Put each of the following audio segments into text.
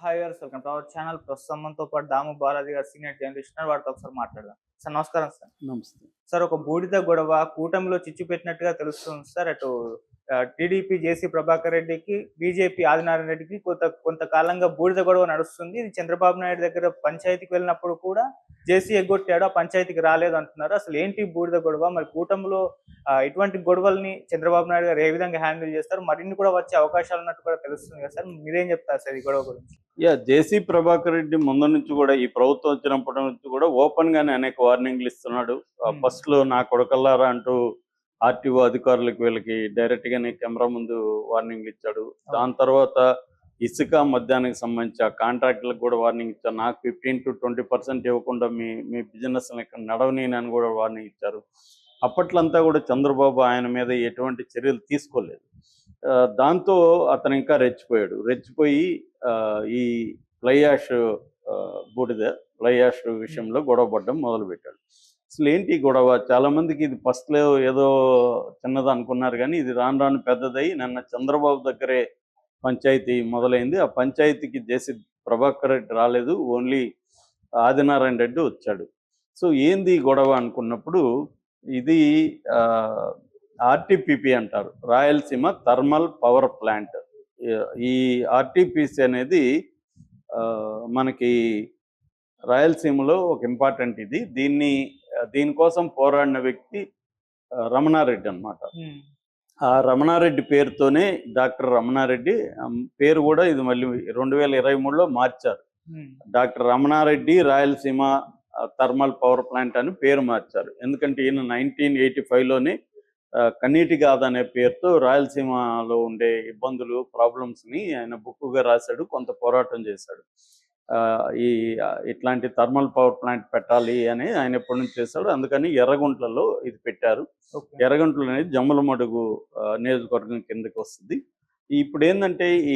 Hi viewers, welcome to our channel. ప్రస్తుతం మనతో పాటు దాము బాలాజీ గారు, సీనియర్ జర్నలిస్ట్ ఉన్నారు. వారితో ఒకసారి మాట్లాడదాం. సార్ నమస్కారం సార్. నమస్తే. సార్, ఒక బూడిద గొడవ కూటమిలో చిచ్చు పెట్టినట్టుగా తెలుస్తుంది సార్. అటు టీడీపీ జేసీ ప్రభాకర్ రెడ్డికి, బీజేపీ ఆదినారాయణ రెడ్డికి కొంతకాలంగా బూడిద గొడవ నడుస్తుంది. ఇది చంద్రబాబు నాయుడు దగ్గర పంచాయతీకి వెళ్ళినప్పుడు కూడా జేసీ ఎగ్గొట్టాడు, ఆ పంచాయతీకి రాలేదు అంటున్నారు. అసలు ఏంటి బూడిద గొడవ? మరి కూటమిలో ఇటువంటి గొడవల్ని చంద్రబాబు నాయుడు గారు ఏ విధంగా హ్యాండిల్ చేస్తారు? మరిన్ని కూడా వచ్చే అవకాశాలు ఉన్నట్టు కూడా తెలుస్తుంది కదా సార్. మీరేం చెప్తారు సార్ ఈ గొడవ గురించి? జేసీ ప్రభాకర్ రెడ్డి ముందు నుంచి కూడా ఈ ప్రభుత్వం వచ్చినప్పటి నుంచి కూడా ఓపెన్ గానే అనేక వార్నింగ్లు ఇస్తున్నాడు. ఫస్ట్ లో నా కొడకల్లారా అంటూ ఆర్టీఓ అధికారులకు వీళ్ళకి డైరెక్ట్ గానే కెమెరా ముందు వార్నింగ్లు ఇచ్చాడు. దాని తర్వాత ఇసుక మద్యానికి సంబంధించి ఆ కాంట్రాక్టులకు కూడా వార్నింగ్ ఇచ్చారు. నాకు 15 to 20% ఇవ్వకుండా మీ బిజినెస్ ఇక్కడ నడవని అని కూడా వార్నింగ్ ఇచ్చారు. అప్పట్లంతా కూడా చంద్రబాబు ఆయన మీద ఎటువంటి చర్యలు తీసుకోలేదు. దాంతో అతను ఇంకా రెచ్చిపోయి ఈ ఫ్లై యాష్ ఫ్లై యాష్ విషయంలో గొడవ పడడం మొదలుపెట్టాడు. అసలు ఏంటి గొడవ? చాలా మందికి ఇది ఫస్ట్లో ఏదో చిన్నది అనుకున్నారు, కానీ ఇది రాను రాను పెద్దదై నిన్న చంద్రబాబు దగ్గరే పంచాయతీ మొదలైంది. ఆ పంచాయతీకి జేసీ ప్రభాకర్ రెడ్డి రాలేదు, ఓన్లీ ఆదినారాయణ రెడ్డి వచ్చాడు. సో ఏంది గొడవ అనుకున్నప్పుడు, ఇది ఆర్టీపీపీ అంటారు, రాయలసీమ థర్మల్ పవర్ ప్లాంట్. ఈ ఆర్టీపీసీ అనేది మనకి రాయలసీమలో ఒక ఇంపార్టెంట్ ఇది. దీనికోసం పోరాడిన వ్యక్తి రమణారెడ్డి అన్నమాట. ఆ రమణారెడ్డి పేరుతోనే డాక్టర్ రమణారెడ్డి పేరు కూడా ఇది మళ్ళీ 2023లో మార్చారు. Doctor Ramana Reddy Rayalaseema thermal power plant అని పేరు మార్చారు. ఎందుకంటే ఈయన 1985లోనే కన్నీటి గాథ అనే పేరుతో రాయలసీమలో ఉండే ఇబ్బందులు, ప్రాబ్లమ్స్ని ఆయన బుక్కుగా రాశాడు, కొంత పోరాటం చేశాడు. ఇట్లాంటి థర్మల్ పవర్ ప్లాంట్ పెట్టాలి అని ఆయన ఎప్పటి నుంచి చేశాడు. అందుకని ఎర్రగుంట్లలో ఇది పెట్టారు. ఎర్రగుంటలు అనేది జమ్మలమడుగు నియోజకవర్గం కిందకి వస్తుంది. ఇప్పుడు ఏంటంటే ఈ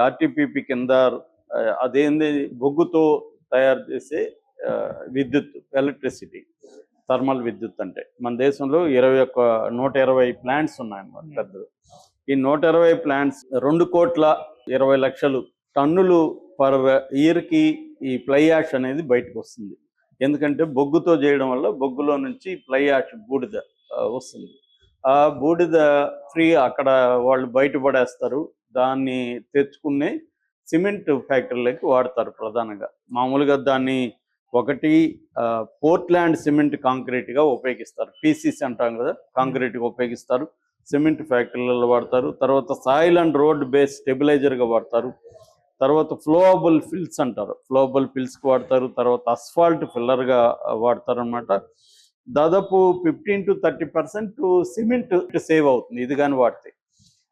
ఆర్టీపీపీ కింద అదేంది బొగ్గుతో తయారు చేసే విద్యుత్, ఎలక్ట్రిసిటీ, థర్మల్ విద్యుత్. అంటే మన దేశంలో 120 ప్లాంట్స్ ఉన్నాయన్నమాట పెద్దలు. ఈ 120 ప్లాంట్స్ 2,20,00,000 టన్నులు పర్ ఇయర్కి ఈ ఫ్లై యాష్ అనేది బయటకు వస్తుంది. ఎందుకంటే బొగ్గుతో చేయడం వల్ల బొగ్గులో నుంచి ఫ్లై యాష్ బూడిద వస్తుంది. ఆ బూడిద ఫ్రీ అక్కడ వాళ్ళు బయటపడేస్తారు. దాన్ని తెచ్చుకునే సిమెంట్ ఫ్యాక్టరీలకి వాడతారు ప్రధానంగా. మామూలుగా దాన్ని ఒకటి పోర్ట్లాండ్ సిమెంట్ కాంక్రీట్గా ఉపయోగిస్తారు, పీసీసీ అంటాం కదా, కాంక్రీట్గా ఉపయోగిస్తారు, సిమెంట్ ఫ్యాక్టరీలలో వాడతారు. తర్వాత సాయిల్ అండ్ రోడ్ బేస్ స్టెబిలైజర్గా వాడతారు. తర్వాత ఫ్లోవబుల్ ఫిల్స్ అంటారు, ఫ్లోవబుల్ ఫిల్స్కి వాడతారు. తర్వాత అస్ఫాల్ట్ ఫిల్లర్గా వాడతారు అనమాట. దాదాపు 15 to 30% సిమెంట్ సేవ్ అవుతుంది ఇది కానీ వాడితే.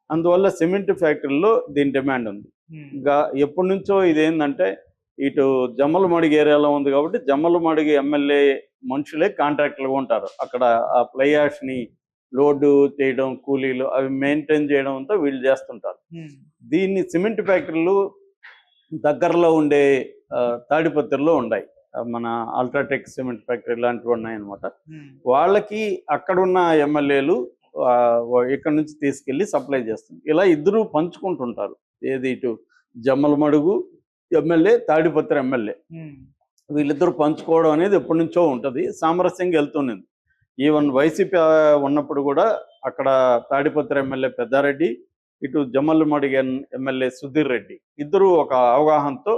అందువల్ల సిమెంట్ ఫ్యాక్టరీలో దీని డిమాండ్ ఉంది. ఇంకా ఎప్పటి నుంచో ఇదేంటంటే ఇటు జమ్మలమడుగు ఏరియాలో ఉంది కాబట్టి జమ్మలమడుగు ఎమ్మెల్యే మనుషులే కాంట్రాక్టర్లుగా ఉంటారు. అక్కడ ఆ ఫ్లై యాష్ని లోడు చేయడం, కూలీలు అవి మెయింటైన్ చేయడం అంతా వీళ్ళు చేస్తుంటారు. దీన్ని సిమెంట్ ఫ్యాక్టరీలు దగ్గరలో ఉండే తాడిపత్రిలో ఉన్నాయి, మన అల్ట్రాటెక్ సిమెంట్ ఫ్యాక్టరీ లాంటివి ఉన్నాయన్నమాట. వాళ్ళకి అక్కడున్న ఎమ్మెల్యేలు ఇక్కడ నుంచి తీసుకెళ్ళి సప్లై చేస్తుంది. ఇలా ఇద్దరు పంచుకుంటుంటారు. ఏది ఇటు జమ్మలమడుగు ఎమ్మెల్యే, తాడిపత్రి ఎమ్మెల్యే, వీళ్ళిద్దరూ పంచుకోవడం అనేది ఎప్పటి నుంచో ఉంటుంది, సామరస్యంగా వెళ్తున్నది. ఈవెన్ వైసీపీ ఉన్నప్పుడు కూడా అక్కడ తాడిపత్రి ఎమ్మెల్యే పెద్దారెడ్డి, ఇటు జమ్మలమడుగు ఎమ్మెల్యే సుధీర్ రెడ్డి ఇద్దరు ఒక అవగాహనతో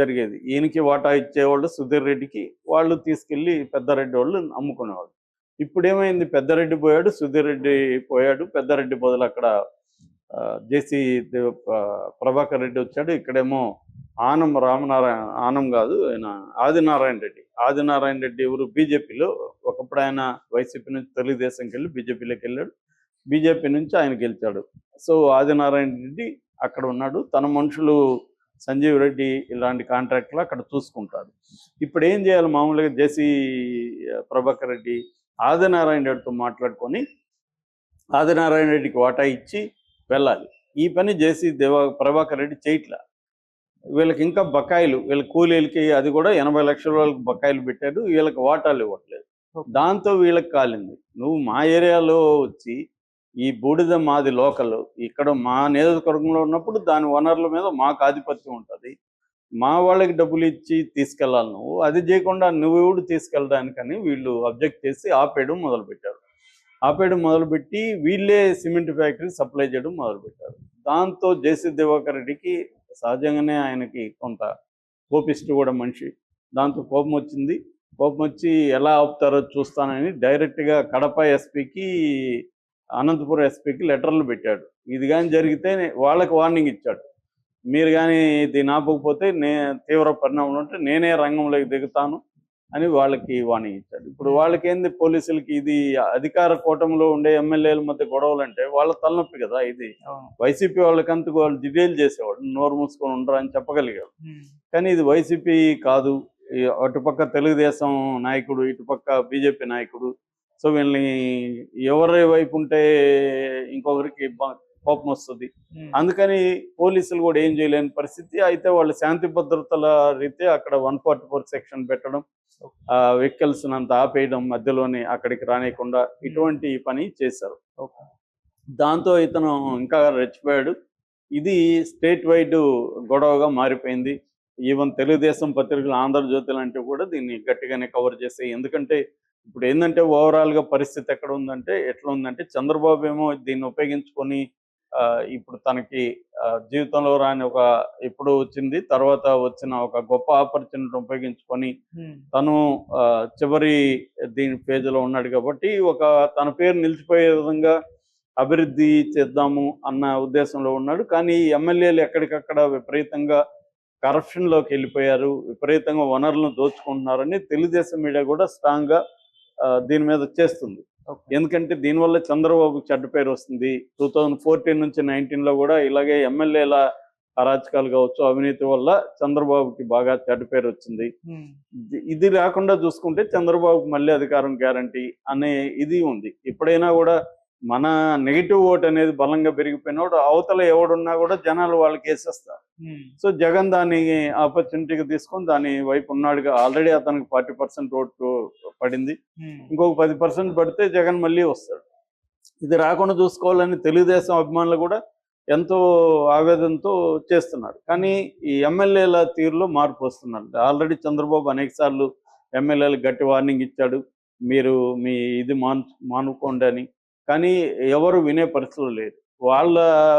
జరిగేది. ఈయనకి వాటా ఇచ్చేవాళ్ళు సుధీర్ రెడ్డికి, వాళ్ళు తీసుకెళ్ళి పెద్దారెడ్డి వాళ్ళు అమ్ముకునేవాళ్ళు. ఇప్పుడు ఏమైంది, పెద్దారెడ్డి పోయాడు, సుధీర్ రెడ్డి పోయాడు. పెద్దారెడ్డి బదులు అక్కడ జేసీ ప్రభాకర్ రెడ్డి వచ్చాడు. ఇక్కడేమో ఆనం కాదు, ఆయన ఆదినారాయణ రెడ్డి ఎవరు, బీజేపీలో. ఒకప్పుడు ఆయన వైసీపీ నుంచి తెలుగుదేశంకి వెళ్ళి బీజేపీలోకి వెళ్ళాడు, బీజేపీ నుంచి ఆయన గెలిచాడు. సో ఆదినారాయణ రెడ్డి అక్కడ ఉన్నాడు. తన మనుషులు సంజీవ్ రెడ్డి ఇలాంటి కాంట్రాక్టులు అక్కడ చూసుకుంటాడు. ఇప్పుడు ఏం చేయాలి, మామూలుగా జేసీ ప్రభాకర్ రెడ్డి ఆదినారాయణ రెడ్డితో మాట్లాడుకొని ఆదినారాయణ రెడ్డికి వాటా ఇచ్చి వెళ్ళాలి. ఈ పని జేసీ ప్రభాకర్ రెడ్డి చేయట్లా. వీళ్ళకి ఇంకా బకాయిలు, వీళ్ళ కూలీలకి అది కూడా 80 లక్షల వాళ్ళకి బకాయిలు పెట్టారు, వీళ్ళకి వాటాలు ఇవ్వట్లేదు. దాంతో వీళ్ళకి కాలింది. నువ్వు మా ఏరియాలో వచ్చి ఈ బూడిద మాది లోకల్, ఇక్కడ మా నియోజకవర్గంలో ఉన్నప్పుడు దాని వనరుల మీద మాకు ఆధిపత్యం ఉంటుంది, మా వాళ్ళకి డబ్బులు ఇచ్చి తీసుకెళ్ళాలి, నువ్వు అది చేయకుండా నువ్వు ఎవడు తీసుకెళ్ళడానికని వీళ్ళు అబ్జెక్ట్ చేసి ఆపేయడం మొదలుపెట్టారు. ఆపేయడం మొదలుపెట్టి వీళ్ళే సిమెంట్ ఫ్యాక్టరీ సప్లై చేయడం మొదలుపెట్టారు. దాంతో జేసీ దివాకర్ రెడ్డికి సహజంగానే ఆయనకి కొంత కోపిస్ట్ కూడా మనిషి, దాంతో కోపం వచ్చింది. కోపం వచ్చి ఎలా ఆపుతారో చూస్తానని డైరెక్ట్గా కడప ఎస్పీకి, అనంతపురం ఎస్పీకి లెటర్లు పెట్టాడు. ఇది కానీ జరిగితే వాళ్ళకి వార్నింగ్ ఇచ్చాడు, మీరు కానీ దీన్ని ఆపకపోతే తీవ్ర పరిణామాలు ఉంటే నేనే రంగంలోకి దిగుతాను అని వాళ్ళకి వార్నింగ్ ఇచ్చాడు. ఇప్పుడు వాళ్ళకేంది, పోలీసులకి ఇది అధికార కూటమిలో ఉండే ఎమ్మెల్యేల మధ్య గొడవలు అంటే వాళ్ళ తలనొప్పి కదా. ఇది వైసీపీ వాళ్ళకంతకు వాళ్ళు డిటైల్ చేసేవాడు, నోరు మూసుకొని ఉండరు అని చెప్పగలిగాడు. కానీ ఇది వైసీపీ కాదు, అటుపక్క తెలుగుదేశం నాయకుడు, ఇటుపక్క బీజేపీ నాయకుడు. సో వీళ్ళని ఎవరి వైపు ఉంటే ఇంకొకరికి కోపం వస్తుంది. అందుకని పోలీసులు కూడా ఏం చేయలేని పరిస్థితి. అయితే వాళ్ళు శాంతి భద్రతల రీత్యా అక్కడ 144 సెక్షన్ పెట్టడం, వెహికల్స్ అంతా ఆపేయడం, మధ్యలోనే అక్కడికి రానియకుండా ఇటువంటి పని చేశారు. దాంతో ఇతను ఇంకా రెచ్చిపోయాడు. ఇది స్టేట్ వైడ్ గొడవగా మారిపోయింది. ఈవెన్ తెలుగుదేశం పత్రికలు, ఆంధ్రజ్యోతి లాంటివి కూడా దీన్ని గట్టిగానే కవర్ చేస్తాయి. ఎందుకంటే ఇప్పుడు ఏంటంటే ఓవరాల్గా పరిస్థితి ఎక్కడ ఉందంటే, ఎట్లా ఉందంటే, చంద్రబాబు ఏమో దీన్ని ఉపయోగించుకొని ఇప్పుడు తనకి జీవితంలో రాని ఒక ఇప్పుడు వచ్చింది, తర్వాత వచ్చిన ఒక గొప్ప ఆపర్చునిటీ ఉపయోగించుకొని తను చివరి దీని పేజీలో ఉన్నాడు కాబట్టి తన పేరు నిలిచిపోయే విధంగా అభివృద్ధి చేద్దాము అన్న ఉద్దేశంలో ఉన్నాడు. కానీ ఎమ్మెల్యేలు ఎక్కడికక్కడ విపరీతంగా కరప్షన్లోకి వెళ్ళిపోయారు, విపరీతంగా వనరులను దోచుకుంటున్నారని తెలుగుదేశం మీడియా కూడా స్ట్రాంగ్గా దీని మీద చేస్తుంది. ఎందుకంటే దీనివల్ల చంద్రబాబుకి చెడ్డ పేరు వస్తుంది. 2014 నుంచి 19లో కూడా ఇలాగే ఎమ్మెల్యేల అరాచకాలు కావచ్చు, అవినీతి వల్ల చంద్రబాబుకి బాగా చెడ్డ పేరు వచ్చింది. ఇది రాకుండా చూసుకుంటే చంద్రబాబుకి మళ్ళీ అధికారం గ్యారంటీ అనే ఇది ఉంది. ఎప్పుడైనా కూడా మన నెగిటివ్ ఓట్ అనేది బలంగా పెరిగిపోయినప్పుడు అవతల ఎవడున్నా కూడా జనాలు వాళ్ళకి వేసేస్తారు. సో జగన్ దాన్ని ఆపర్చునిటీగా తీసుకొని దాని వైపు ఉన్నాడుగా. ఆల్రెడీ అతనికి 40% ఓటు పడింది, ఇంకొక 10% పడితే జగన్ మళ్ళీ వస్తాడు. ఇది రాకుండా చూసుకోవాలని తెలుగుదేశం అభిమానులు కూడా ఎంతో ఆవేదనతో చేస్తున్నారు. కానీ ఈ ఎమ్మెల్యేల తీరులో మార్పు వస్తున్నారు. ఆల్రెడీ చంద్రబాబు అనేక సార్లు ఎమ్మెల్యేలకు గట్టి వార్నింగ్ ఇచ్చాడు, మీరు మీ ఇది మానుకోండి అని. కానీ ఎవరు వినే పరిస్థితులు లేదు. వాళ్ళ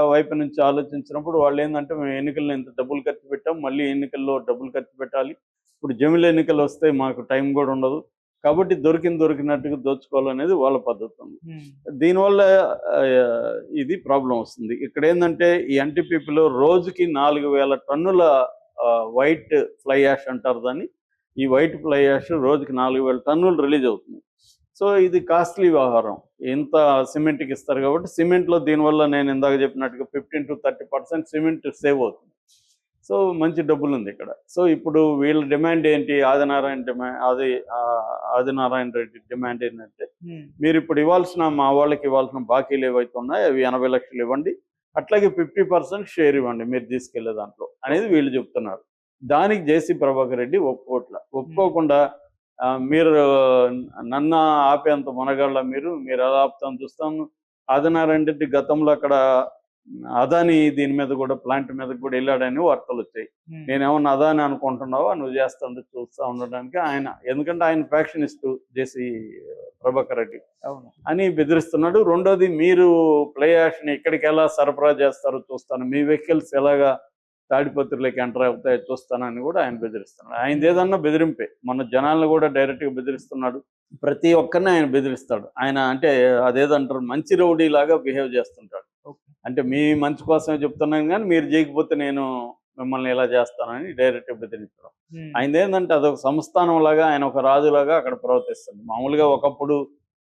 వైపు నుంచి ఆలోచించినప్పుడు వాళ్ళు ఏంటంటే, మేము ఎన్నికల్లో ఇంత డబ్బులు ఖర్చు పెట్టాం, మళ్ళీ ఎన్నికల్లో డబ్బులు ఖర్చు పెట్టాలి, ఇప్పుడు జమిల ఎన్నికలు వస్తే మాకు టైం కూడా ఉండదు, కాబట్టి దొరికినట్టుగా దోచుకోవాలనేది వాళ్ళ పద్ధతి ఉంది. దీనివల్ల ఇది ప్రాబ్లం వస్తుంది. ఇక్కడ ఏంటంటే ఈ ఎన్టీపీపీలో రోజుకి 4000 టన్నుల వైట్ ఫ్లై యాష్ అంటారు దాన్ని. ఈ వైట్ ఫ్లై యాష్ రోజుకి 4000 టన్నులు రిలీజ్ అవుతుంది. సో ఇది కాస్ట్లీ వ్యవహారం. ఇంత సిమెంట్కి ఇస్తారు కాబట్టి సిమెంట్లో దీనివల్ల నేను ఇందాక చెప్పినట్టుగా 15 to 30% సిమెంట్ సేవ్ అవుతుంది. సో మంచి డబ్బులు ఉంది ఇక్కడ. సో ఇప్పుడు వీళ్ళ డిమాండ్ ఏంటి, ఆదినారాయణ రెడ్డి డిమాండ్ ఏంటంటే, మీరు ఇప్పుడు మా వాళ్ళకి ఇవ్వాల్సిన బాకీలు ఏవైతే ఉన్నాయో అవి 80 లక్షలు ఇవ్వండి, అట్లాగే 50% షేర్ ఇవ్వండి మీరు తీసుకెళ్లే దాంట్లో అనేది వీళ్ళు చెప్తున్నారు. దానికి జేసీ ప్రభాకర్ రెడ్డి ఒప్పుకోకుండా మీరు నన్ను ఆపేంత మనగాళ్ళ మీరు ఎలా ఆపుతాను చూస్తాను. ఆదినారాయణ రెడ్డి గతంలో అక్కడ అదాని దీని మీద కూడా, ప్లాంట్ మీద కూడా వెళ్ళాడని వార్తలు వచ్చాయి. నేనేమన్నా అదాని అనుకుంటున్నావా, నువ్వు చేస్తాను చూస్తా ఉండడానికి ఆయన, ఎందుకంటే ఆయన ఫ్యాక్షనిస్టు జేసీ ప్రభాకర్ రెడ్డి అని బెదిరిస్తున్నాడు. రెండోది, మీరు ప్లే యాష్ని ఇక్కడికి ఎలా సరఫరా చేస్తారో చూస్తాను, మీ వెహికల్స్ ఎలాగా తాడిపత్రిలోకి ఎంటర్ అవుతాయో చూస్తానని కూడా ఆయన బెదిరిస్తున్నాడు. ఆయన ఏదన్నా బెదిరింపే, మన జనాలను కూడా డైరెక్ట్గా బెదిరిస్తున్నాడు. ప్రతి ఒక్కరిని ఆయన బెదిరిస్తాడు. ఆయన అంటే అదేదంటారు, మంచి రౌడీ లాగా బిహేవ్ చేస్తుంటాడు. అంటే మీ మంచి కోసమే చెప్తున్నాను కానీ మీరు చేయకపోతే నేను మిమ్మల్ని ఎలా చేస్తానని డైరెక్ట్గా బెదిరించడం. ఆయన ఏంటంటే అదొక సంస్థానం లాగా, ఆయన ఒక రాజులాగా అక్కడ ప్రవర్తిస్తుంది. మామూలుగా ఒకప్పుడు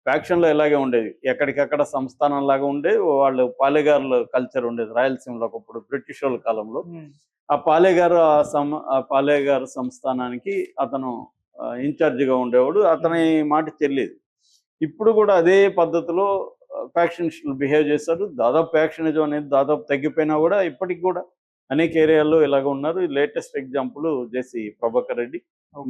ఫ్యాక్షన్లో ఇలాగే ఉండేది, ఎక్కడికక్కడ సంస్థానం లాగా ఉండే వాళ్ళు. పాలేగారుల కల్చర్ ఉండేది రాయలసీమలో ఒకప్పుడు బ్రిటిష్ వాళ్ళ కాలంలో. ఆ పాలేగారు సంస్థానానికి అతను ఇన్ఛార్జిగా ఉండేవాడు, అతని మాట చెల్లేది. ఇప్పుడు కూడా అదే పద్ధతిలో ఫ్యాక్షనిస్టులు బిహేవ్ చేశారు. దాదాపు ఫ్యాక్షనిజం అనేది దాదాపు తగ్గిపోయినా కూడా ఇప్పటికి కూడా అనేక ఏరియాల్లో ఇలాగ ఉన్నారు. లేటెస్ట్ ఎగ్జాంపుల్ జేసీ ప్రభాకర్ రెడ్డి.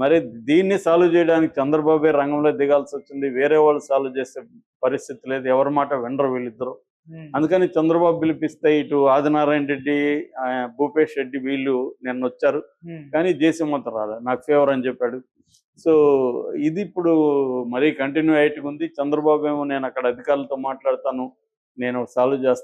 మరి దీన్ని సాల్వ్ చేయడానికి చంద్రబాబే రంగంలో దిగాల్సి వచ్చింది. వేరే వాళ్ళు సాల్వ్ చేసే పరిస్థితి లేదు, ఎవరి మాట వినరు వీళ్ళిద్దరు. అందుకని చంద్రబాబు పిలిపిస్తే ఇటు ఆదినారాయణ రెడ్డి, భూపేష్ రెడ్డి వీళ్ళు నిన్న వచ్చారు, కానీ జేసీ మాత్రం రాలేదు, నాకు ఫేవర్ అని చెప్పాడు. సో ఇది ఇప్పుడు మరీ కంటిన్యూ అయ్యేట్టుగా ఉంది. చంద్రబాబు ఏమో నేను అక్కడ అధికారులతో మాట్లాడతాను, నేను సాల్వ్ చేస్తాను